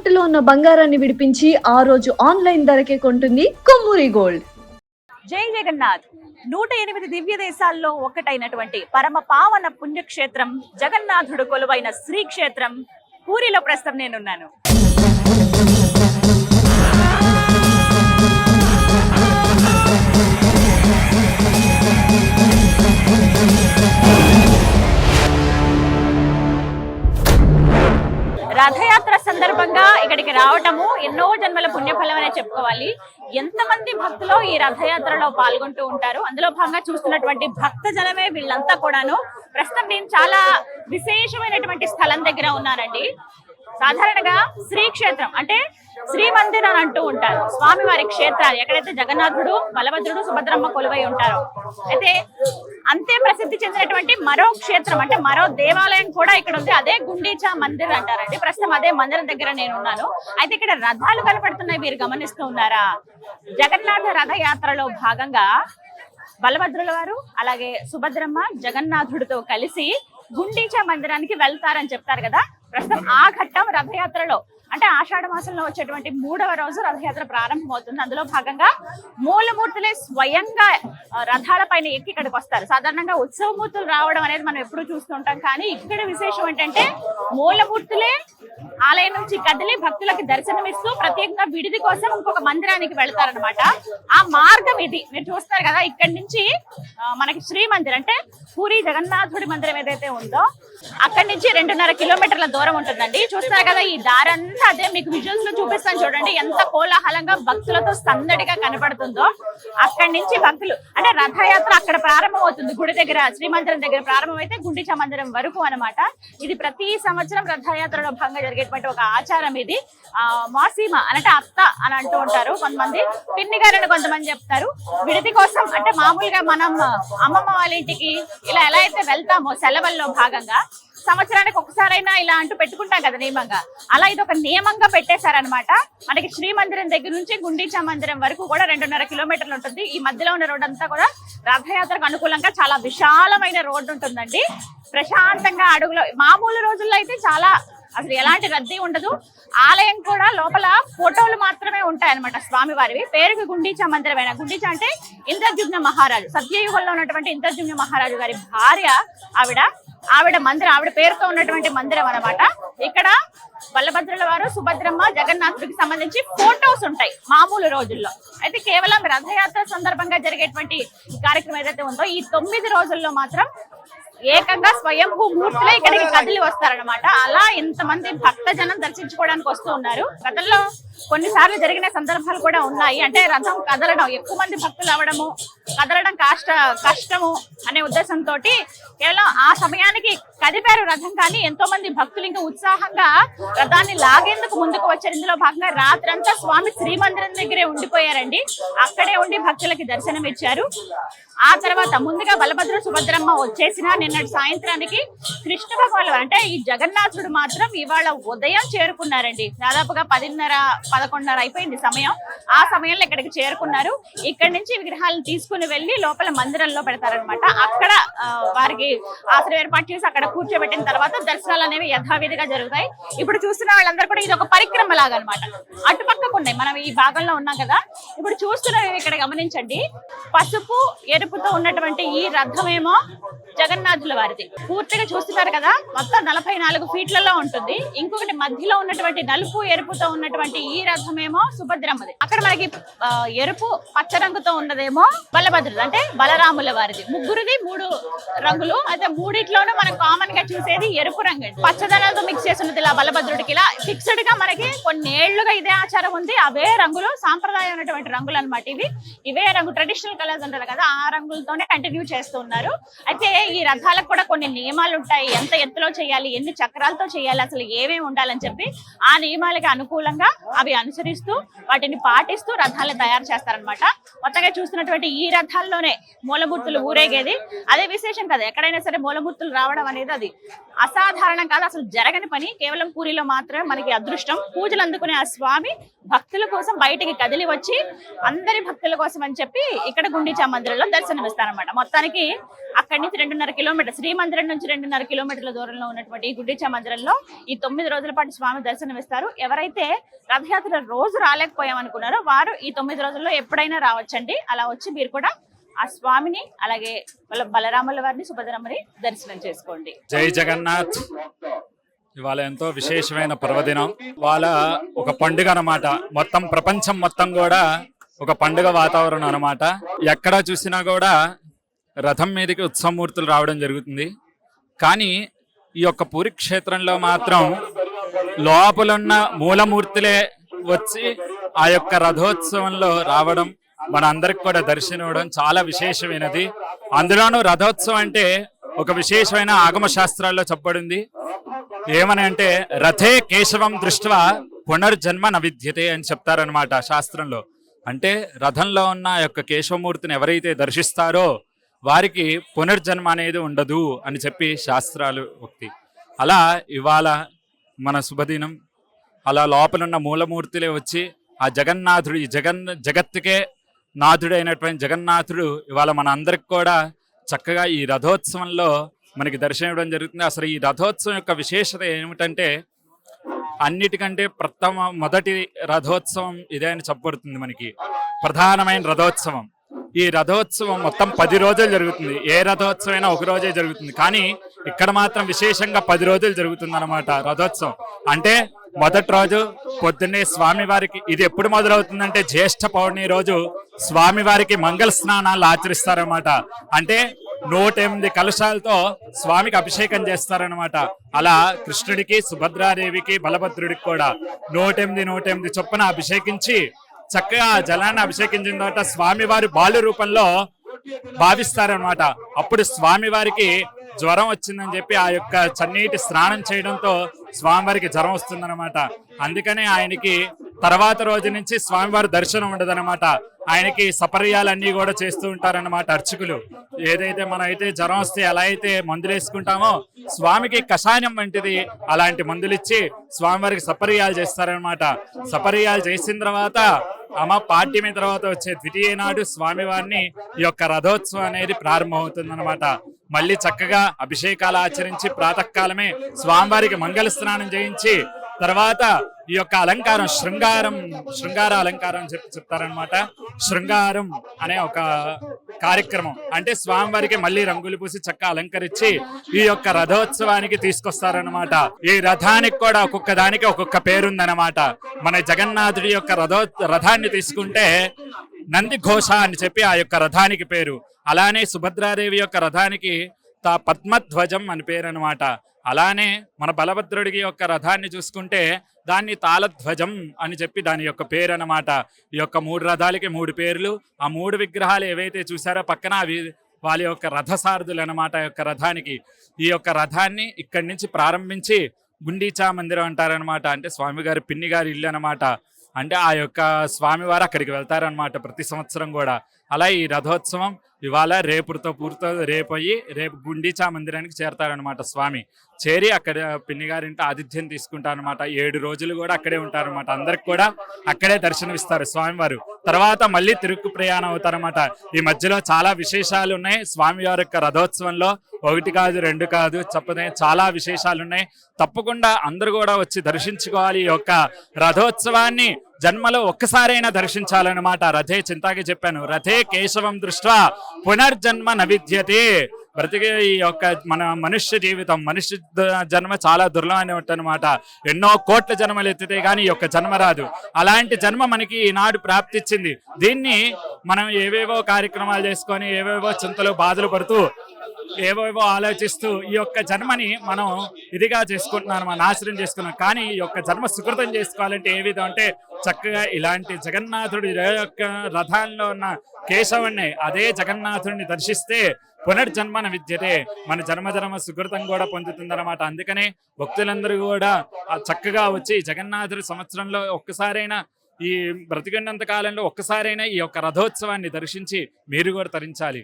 తాకట్టులో ఉన్న బంగారాన్ని విడిపించి ఆ రోజు ఆన్లైన్ ధరకే కొంటుంది కొమ్మూరి గోల్డ్. జై జగన్నాథ్. 108 దివ్య దేశాల్లో ఒకటైనటువంటి పరమ పావన పుణ్యక్షేత్రం జగన్నాథుడు కొలువైన శ్రీక్షేత్రం పూరిలో ప్రస్తుతం నేనున్నాను. రథయాత్ర సందర్భంగా ఇక్కడికి రావటము ఎన్నో జన్మల పుణ్యఫలం అనే చెప్పుకోవాలి. ఎంతమంది భక్తులు ఈ రథయాత్రలో పాల్గొంటూ ఉంటారు. అందులో భాగంగా చూస్తున్నటువంటి భక్త జనమే వీళ్ళంతా కూడాను. ప్రస్తుతం నేను చాలా విశేషమైనటువంటి స్థలం దగ్గర ఉన్నానండి. సాధారణంగా శ్రీక్షేత్రం అంటే శ్రీ మందిర్ అని అంటూ ఉంటారు. స్వామివారి క్షేత్రాలు ఎక్కడైతే జగన్నాథుడు, బలభద్రుడు, సుభద్రమ్మ కొలువై ఉంటారో, అయితే అంతే ప్రసిద్ధి చెందినటువంటి మరో క్షేత్రం అంటే మరో దేవాలయం కూడా ఇక్కడ ఉంది. అదే గుండీచా మందిర్ అంటారండి. ప్రస్తుతం అదే మందిరం దగ్గర నేను ఉన్నాను. అయితే ఇక్కడ రథాలు కనపడుతున్నాయి, మీరు గమనిస్తూ ఉన్నారా? జగన్నాథ రథయాత్రలో భాగంగా బలభద్రుల వారు అలాగే సుభద్రమ్మ జగన్నాథుడితో కలిసి గుండీచా మందిరానికి వెళ్తారని చెప్తారు కదా. ప్రస్తుతం ఆ ఘట్టం రథయాత్రలో అంటే ఆషాఢ మాసంలో వచ్చేటువంటి 3వ రోజు రథయాత్ర ప్రారంభమవుతుంది. అందులో భాగంగా మూలమూర్తులే స్వయంగా రథాల పైన ఎక్కి ఇక్కడికి వస్తారు. సాధారణంగా ఉత్సవమూర్తులు రావడం అనేది మనం ఎప్పుడూ చూస్తుంటాం, కానీ ఇక్కడ విశేషం ఏంటంటే మూలమూర్తులే ఆలయం నుంచి కదిలి భక్తులకు దర్శనమిస్తూ ప్రత్యేకంగా విడిది కోసం ఇంకొక మందిరానికి వెళ్తారనమాట. ఆ మార్గం ఇది మీరు చూస్తారు కదా. ఇక్కడి నుంచి మనకి శ్రీ మందిర్ అంటే పూరి జగన్నాథుడి మందిరం ఏదైతే ఉందో అక్కడి నుంచి 2.5 కిలోమీటర్ల దూరం ఉంటుందండి. చూస్తారు కదా, ఈ దారంతా అదే మీకు విజువల్స్ లో చూపిస్తాను చూడండి. ఎంత కోలాహలంగా భక్తులతో సందడిగా కనపడుతుందో. అక్కడి నుంచి భక్తులు అంటే రథయాత్ర అక్కడ ప్రారంభం అవుతుంది, గుడి దగ్గర శ్రీమందిరం దగ్గర ప్రారంభం అయితే గుండీచా మందిరం వరకు అనమాట. ఇది ప్రతి సంవత్సరం రథయాత్రలో భాగంగా జరిగేటువంటి ఒక ఆచారం. ఇది మాసీమ అంటే అత్త అని అంటూ ఉంటారు కొంతమంది, పిన్ని గారని కొంతమంది చెప్తారు. విడిది కోసం అంటే మామూలుగా మనం అమ్మమ్మ వాళ్ళ ఇంటికి ఇలా ఎలా అయితే వెళ్తామో సెలవుల్లో భాగంగా సంవత్సరానికి ఒకసారైనా ఇలా అంటూ పెట్టుకుంటాం కదా నియమంగా, అలా ఇది ఒక నియమంగా పెట్టేశారనమాట. మనకి శ్రీ మందిరం దగ్గర నుంచి గుండీచా మందిరం వరకు కూడా 2.5 కిలోమీటర్లు ఉంటుంది. ఈ మధ్యలో ఉన్న రోడ్డు అంతా కూడా రథయాత్రకు అనుకూలంగా చాలా విశాలమైన రోడ్డు ఉంటుందండి. ప్రశాంతంగా అడుగులో మామూలు రోజుల్లో అయితే చాలా అసలు ఎలాంటి రద్దీ ఉండదు. ఆలయం కూడా లోపల ఫోటోలు మాత్రమే ఉంటాయన్నమాట స్వామివారివి. పేరుకి గుండీచా మందిరమైన గుండీచా అంటే ఇంద్రద్యుమ్న మహారాజు, సత్యయుగంలో ఉన్నటువంటి ఇంద్రద్యుమ్న మహారాజు గారి భార్య ఆవిడ మందిరం, ఆవిడ పేరుతో ఉన్నటువంటి మందిరం అనమాట. ఇక్కడ బలభద్రుల వారు, సుభద్రమ్మ, జగన్నాథుడికి సంబంధించి ఫోటోస్ ఉంటాయి మామూలు రోజుల్లో. అయితే కేవలం రథయాత్ర సందర్భంగా జరిగేటువంటి కార్యక్రమం ఏదైతే ఉందో ఈ 9 రోజుల్లో మాత్రం ఏకంగా స్వయంభూ మూర్తులే ఇక్కడికి కదిలి వస్తారనమాట. అలా ఇంతమంది భక్త జనం దర్శించుకోవడానికి వస్తూ ఉన్నారు. గతంలో కొన్నిసార్లు జరిగిన సందర్భాలు కూడా ఉన్నాయి. అంటే రథం కదలడం, ఎక్కువ మంది భక్తులు అవడము, కదలడం కష్టము అనే ఉద్దేశంతో కేవలం ఆ సమయానికి కదిపారు రథం. కానీ ఎంతో మంది భక్తులు ఇంకా ఉత్సాహంగా రథాన్ని లాగేందుకు ముందుకు వచ్చారు. ఇందులో భాగంగా రాత్రంతా స్వామి శ్రీమందిరం దగ్గరే ఉండిపోయారండి. అక్కడే ఉండి భక్తులకి దర్శనం ఇచ్చారు. ఆ తర్వాత ముందుగా బలభద్ర సుభద్రమ్మ వచ్చేసిన నిన్నటి సాయంత్రానికి కృష్ణ భగవాన్ అంటే ఈ జగన్నాథుడు మాత్రం ఇవాళ ఉదయం చేరుకున్నారండి. దాదాపుగా 10:30-11:30 అయిపోయింది సమయం. ఆ సమయంలో ఇక్కడికి చేరుకున్నారు. ఇక్కడి నుంచి విగ్రహాలను తీసుకుని వెళ్లి లోపల మందిరంలో పెడతారనమాట. అక్కడ వారికి ఆశ్రయం ఏర్పాటు చేసి అక్కడ కూర్చోబెట్టిన తర్వాత దర్శనాలు అనేవి యథావిధిగా జరుగుతాయి. ఇప్పుడు చూస్తున్న వాళ్ళందరూ కూడా ఇది ఒక పరిక్రమ లాగా అనమాట. అటుపక్కకు ఉన్నాయి, మనం ఈ భాగంలో ఉన్నాం కదా. ఇప్పుడు చూస్తున్నవి ఇక్కడ గమనించండి. పసుపు ఎరుపుతో ఉన్నటువంటి ఈ రథమేమో జగన్నాథుల వారిది. పూర్తిగా చూస్తున్నారు కదా, మొత్తం 44 ఫీట్లలో ఉంటుంది. ఇంకొకటి మధ్యలో ఉన్నటువంటి నలుపు ఎరుపుతో ఉన్నటువంటి ఈ రథమేమో సుభద్రమ్మది. అక్కడ మనకి ఎరుపు పచ్చ రంగుతో ఉన్నదేమో బలభద్రుడు అంటే బలరాముల వారిది. ముగ్గురిది 3 రంగులు. అయితే మూడిట్లోనూ మనం కామన్ గా చూసేది ఎరుపు రంగు. పచ్చదనాలతో మిక్స్ చేసి ఉన్నది ఇలా బలభద్రుడికి. ఇలా ఫిక్స్డ్ గా మనకి కొన్ని ఏళ్లుగా ఇదే ఆచారం ఉంది. అవే రంగులు సాంప్రదాయమైనటువంటి రంగులు అనమాట. ఇవే రంగు ట్రెడిషనల్ కలర్స్ అంటారు కదా, ఆ రంగులతోనే కంటిన్యూ చేస్తూ ఉన్నారు. అయితే ఈ రథాలకు కూడా కొన్ని నియమాలు ఉంటాయి. ఎంత ఎత్తులో చేయాలి, ఎన్ని చక్రాలతో చేయాలి, అసలు ఏమేమి ఉండాలని చెప్పి ఆ నియమాలకి అనుకూలంగా అవి అనుసరిస్తూ వాటిని పాటిస్తూ రథాలను తయారు చేస్తారనమాట. మొత్తంగా చూస్తున్నటువంటి ఈ రథాల్లోనే మూలమూర్తులు ఊరేగేది. అదే విశేషం కదా, ఎక్కడైనా సరే మూలమూర్తులు రావడం అనేది అది అసాధారణం కాదు, అసలు జరగని పని. కేవలం పూరిలో మాత్రమే మనకి అదృష్టం. పూజలు అందుకునే ఆ స్వామి భక్తుల కోసం బయటికి కదిలి వచ్చి అందరి భక్తుల కోసం అని చెప్పి ఇక్కడ గుండీచా మందిరంలో దర్శనమిస్తారనమాట. మొత్తానికి అక్కడి నుంచి 2.5 కిలోమీటర్, శ్రీమందిరం నుంచి 2.5 కిలోమీటర్ల దూరంలో ఉన్నటువంటి ఈ గుండీచా మందిరంలో ఈ 9 రోజుల పాటు స్వామి దర్శనమిస్తారు. ఎవరైతే రథయాత్ర రోజు రాలేకపోయామనుకున్నారో వారు ఈ 9 రోజుల్లో ఎప్పుడైనా రావచ్చండి. అలా వచ్చి మీరు కూడా ఆ స్వామిని అలాగే బలరాముల వారిని సుభద్రమ్మని దర్శనం చేసుకోండి. జై జగన్నాథ్. ఇవాళ ఎంతో విశేషమైన పర్వదినం. ఇవాళ ఒక పండుగ అన్నమాట. మొత్తం ప్రపంచం మొత్తం కూడా ఒక పండుగ వాతావరణం అన్నమాట. ఎక్కడ చూసినా కూడా రథం మీదకి ఉత్సవమూర్తులు రావడం జరుగుతుంది. కానీ ఈ యొక్క పూరి క్షేత్రంలో మాత్రం లోపలున్న మూలమూర్తులే వచ్చి ఆ యొక్క రథోత్సవంలో రావడం, మన అందరికి కూడా దర్శనం ఇవ్వడం చాలా విశేషమైనది. అందులోనూ రథోత్సవం అంటే ఒక విశేషమైన ఆగమ శాస్త్రాల్లో చెప్పబడింది. ఏమని అంటే రథే కేశవం దృష్ట్యా పునర్జన్మ నవిద్యతే అని చెప్తారనమాట శాస్త్రంలో. అంటే రథంలో ఉన్న యొక్క కేశవమూర్తిని ఎవరైతే దర్శిస్తారో వారికి పునర్జన్మ అనేది ఉండదు అని చెప్పి శాస్త్రాలు ఉక్తి. అలా ఇవాళ మన శుభదినం. అలా లోపలున్న మూలమూర్తులే వచ్చి ఆ జగన్నాథుడు, ఈ జగత్తుకే నాథుడైనటువంటి జగన్నాథుడు ఇవాళ మన అందరికి కూడా చక్కగా ఈ రథోత్సవంలో మనకి దర్శనం ఇవ్వడం జరుగుతుంది. అసలు ఈ రథోత్సవం యొక్క విశేషత ఏమిటంటే అన్నిటికంటే మొదటి రథోత్సవం ఇదే అని చెప్పబడుతుంది. మనకి ప్రధానమైన రథోత్సవం. ఈ రథోత్సవం మొత్తం 10 రోజులు జరుగుతుంది. ఏ రథోత్సవం అయినా ఒక రోజే జరుగుతుంది, కానీ ఇక్కడ మాత్రం విశేషంగా 10 రోజులు జరుగుతుంది అన్నమాట రథోత్సవం. అంటే మొదటి రోజు పొద్దున్నే స్వామివారికి, ఇది ఎప్పుడు మొదలవుతుందంటే జ్యేష్ఠ పౌర్ణమి రోజు స్వామివారికి మంగళ స్నానాలు ఆచరిస్తారనమాట. అంటే 108 కలశాలతో స్వామికి అభిషేకం చేస్తారనమాట. అలా కృష్ణుడికి, సుభద్రాదేవికి, బలభద్రుడికి కూడా 108 చొప్పున అభిషేకించి చక్కగా జలాన్ని అభిషేకించిన తర్వాత స్వామివారి బాలు రూపంలో భావిస్తారనమాట. అప్పుడు స్వామివారికి జ్వరం వచ్చిందని చెప్పి ఆ యొక్క చన్నీటి స్నానం చేయడంతో స్వామివారికి జ్వరం వస్తుందన్నమాట. అందుకనే ఆయనకి తర్వాత రోజు నుంచి స్వామివారి దర్శనం ఉండదన్నమాట. ఆయనకి సపర్యాలన్నీ కూడా చేస్తూ ఉంటారన్నమాట అర్చకులు. ఏదైతే మనం అయితే జ్వరం వస్తే ఎలా అయితే మందులు వేసుకుంటామో స్వామికి కషాయం వంటిది అలాంటి మందులు ఇచ్చి స్వామివారికి సపర్యాలు చేస్తారనమాట. సపర్యాలు చేసిన తర్వాత పాడ్యమి తర్వాత వచ్చే ద్వితీయ నాడు స్వామివారిని ఈ యొక్క రథోత్సవం అనేది ప్రారంభమవుతుంది అనమాట. మళ్ళీ చక్కగా అభిషేకాలు ఆచరించి ప్రాతకాలమే స్వామివారికి మంగళ స్నానం చేయించి తర్వాత ఈ యొక్క అలంకారం శృంగార అలంకారం అని చెప్తారనమాట. శృంగారం అనే ఒక కార్యక్రమం అంటే స్వామివారికి మళ్ళీ రంగులు పూసి చక్కగా అలంకరించి ఈ యొక్క రథోత్సవానికి తీసుకొస్తారనమాట. ఈ రథానికి కూడా ఒక్కొక్క దానికి ఒక్కొక్క పేరుందనమాట. మన జగన్నాథుడి యొక్క రథాన్ని తీసుకుంటే నంది ఘోష అని చెప్పి ఆ యొక్క రథానికి పేరు. అలానే సుభద్రాదేవి యొక్క రథానికి పద్మధ్వజం అని పేరు అనమాట. అలానే మన బలభద్రుడికి యొక్క రథాన్ని చూసుకుంటే దాన్ని తాళధ్వజం అని చెప్పి దాని యొక్క పేరు అన్నమాట. ఈ యొక్క 3 రథాలకి 3 పేర్లు. ఆ 3 విగ్రహాలు ఏవైతే చూసారో పక్కన అవి వాళ్ళ యొక్క రథసారథులు అన్నమాట. యొక్క రథానికి ఈ యొక్క రథాన్ని ఇక్కడి నుంచి ప్రారంభించి గుండీచా మందిరం అంటారనమాట. అంటే స్వామిగారి పిన్ని గారి ఇల్లు అనమాట. అంటే ఆ యొక్క స్వామివారు అక్కడికి వెళ్తారనమాట ప్రతి సంవత్సరం కూడా. అలా ఈ రథోత్సవం ఇవాళ రేపుతో రేపు అయ్యి రేపు గుండీచా మందిరానికి చేరతారనమాట. స్వామి చేరి అక్కడ పిన్ని గారింటి ఆతిథ్యం తీసుకుంటారనమాట. 7 రోజులు కూడా అక్కడే ఉంటారనమాట. అందరికి కూడా అక్కడే దర్శనం ఇస్తారు స్వామివారు. తర్వాత మళ్ళీ తిరుగు ప్రయాణం అవుతారనమాట. ఈ మధ్యలో చాలా విశేషాలు ఉన్నాయి స్వామివారి యొక్క రథోత్సవంలో. 1 కాదు 2 కాదు చెప్పనే చాలా విశేషాలు ఉన్నాయి. తప్పకుండా అందరూ కూడా వచ్చి దర్శించుకోవాలి. ఈ యొక్క రథోత్సవాన్ని జన్మలో ఒక్కసారైనా దర్శించాలన్నమాట. రథే చింతాకి చెప్పాను, రథే కేశవం దృష్ట్యా పునర్జన్మ నవిద్యతే. బ్రతికే ఈ యొక్క మన మనుష్య జీవితం, మనుష్య జన్మ చాలా దుర్లభమైన అనమాట. ఎన్నో కోట్ల జన్మలు ఎత్తితే గానీ ఈ యొక్క జన్మ రాదు. అలాంటి జన్మ మనకి ఈనాడు ప్రాప్తిచ్చింది. దీన్ని మనం ఏవేవో కార్యక్రమాలు చేసుకొని ఏవేవో చింతలు బాధలు పడుతూ ఏవేవో ఆలోచిస్తూ ఈ యొక్క జన్మని మనం ఇదిగా చేసుకుంటున్నాం, మనం నాశనం చేసుకున్నాం. కానీ ఈ యొక్క జన్మ సుకృతం చేసుకోవాలంటే ఏ విధం అంటే చక్కగా ఇలాంటి జగన్నాథుడి యొక్క రథాల్లో ఉన్న కేశవుణ్ణి, అదే జగన్నాథుడిని దర్శిస్తే పునర్జన్మన విద్యతే, మన జన్మ సుకృతం కూడా పొందుతుందన్నమాట. అందుకనే భక్తులందరూ కూడా చక్కగా వచ్చి జగన్నాథుడి సంవత్సరంలో ఒక్కసారైనా, ఈ బ్రతికినంత కాలంలో ఒక్కసారైనా ఈ యొక్క రథోత్సవాన్ని దర్శించి మీరు కూడా తరించాలి.